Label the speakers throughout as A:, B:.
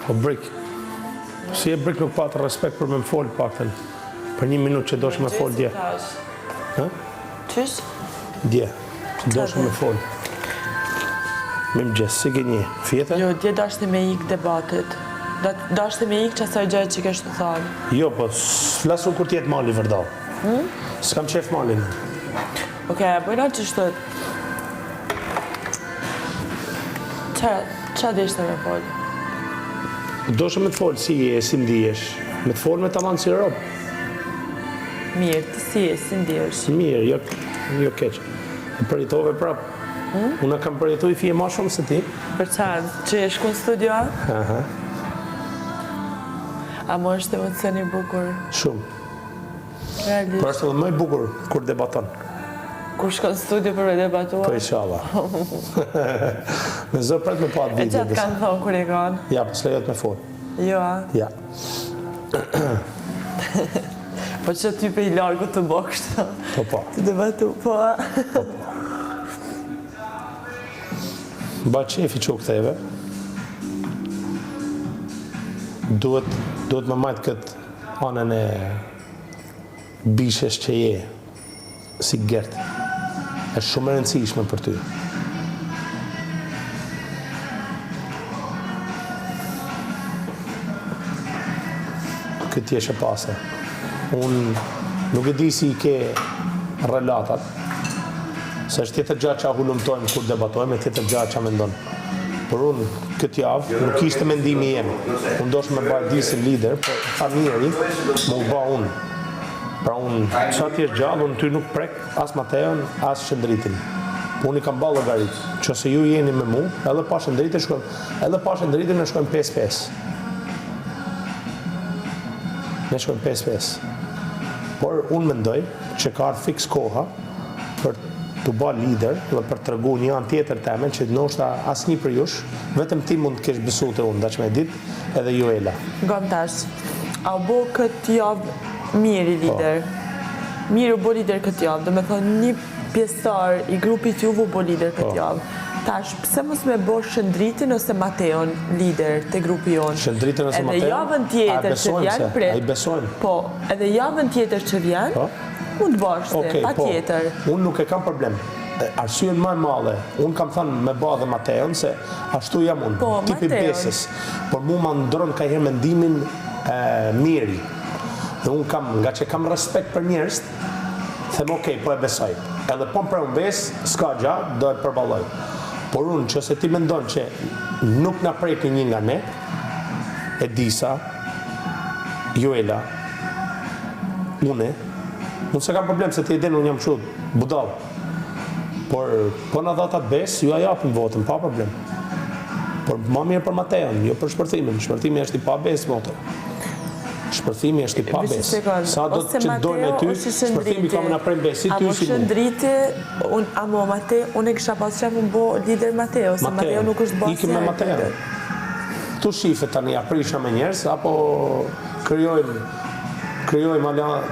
A: O brik. Si e brik nuk patë respekt për me më folë pakten. Për 1 minutë që dosh me folë dje.
B: Qysh?
A: Dje. Që dosh me folë. Me më gjesë, si gënje. Fjete?
B: Jo, dje dashti me ik debatit. Dashti me ik që asaj gjaj që keshtu thalë.
A: Jo, po flasu kur tjetë mali vërdal. S'kam qef malin.
B: Oke, bëjna që shtët. Qa deshte me folë?
A: Doshe me të folë si je, si ndihesh. Me të folë me të manë si robë.
B: Mirë, ti si je, si ndihesh?
A: Mirë, jo keq. E përjetove prapë. Una kam përjetu i fije ma shumë se ti.
B: Për qanë, që e shku në studio, a?
A: Aha.
B: A mo është emocioni bukur?
A: Shumë.
B: Realisht.
A: Për është edhe më i bukur kur debaton.
B: Kur shko në studio për me debatua?
A: Po inshallah. Me zë pret me pat
B: E
A: video.
B: qatë kanë thonë kur i kanë?
A: Ja, po s'lejot me folë.
B: Jo, a?
A: Ja.
B: Po që ty pe i largu të bokshtë.
A: Po pa.
B: Të debatu, po a?
A: Ba qefi që u ktheve. Duhet me majtë këtë anën e bishesh që je. Si Gert. E shumë e rëndësishme për ty. Këtë jeshe pase. Unë nuk e di si i ke relatat, se është tjetër gjatë që a hullumtojmë kur debatojmë, e tjetër gjatë që a mendonë. Por unë këtë javë nuk ishte mendimi jem. Unë dosh me ba disi lider, por familjerin më u ba unë. Pra unë, sa ti është gjallë, unë ty nuk prek as Mateon, as Shëndritin. Unë i kam ba llogarit, që se ju jeni me mu, edhe pa Shëndritin ne shkojmë 5-5. Ne shkojmë 5-5. Por unë mendoj që ka ardhur fiks koha për të ba lider dhe për të regu një anë tjetër temen që ndoshta asnjë për jush, vetëm ti mund të kesh besu të unë, daqme ditë edhe Joela.
B: Gam tash, a bo këtë javë mirë i lider? Mirë u bo lider këtë javë, do me thonë një pjesëtar i grupit juve u bo lider këtë javë. Tash, pse mos me bo Shëndritin ose Mateon lider të grupi jonë?
A: Shëndritin ose Mateon?
B: Edhe javën tjetër që vjen,
A: A i besojmë?
B: Po, edhe javën tjetër që vjen, mund të bashkë, pa tjetër.
A: Unë nuk e kam problem. Arsyen më e madhe, unë kam thënë me ba dhe Mateon, se ashtu jam unë, tipi besës. Por mu ma ndronë ka herë mendimin miri. Dhe unë kam, nga që kam respekt për njerëz, them okej, po e besoj. Edhe po më për unë besë, s'ka gja, do e përballoj. Por unë, që se ti mendon që nuk na preki një nga ne, Edisa, Joela, unë se kam problem se ti e den, unë jam kështu budall. Por po na dha ta besë, ju a japim votën, pa problem. Por ma mirë për Mateon, jo për shpërthimin. Shpërthimi është i pa besë, motor. Shpërthimi është i pa besë. Sa do të që dojnë me ty, shpërthimi ka më në prejnë besë, si ty si mu.
B: Shëndriti, amo Mateo, unë e kisha pas që më bo lider Mateo, se Mateo nuk është basë.
A: Ikim me Mateo. Tu shife tani, aprisha me njerës, apo kryojmë,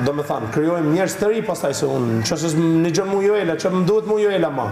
A: do me thanë, kryojmë njerës të ri pastaj se unë, që se një gjën mu Joela, që më duhet mu Joela ma.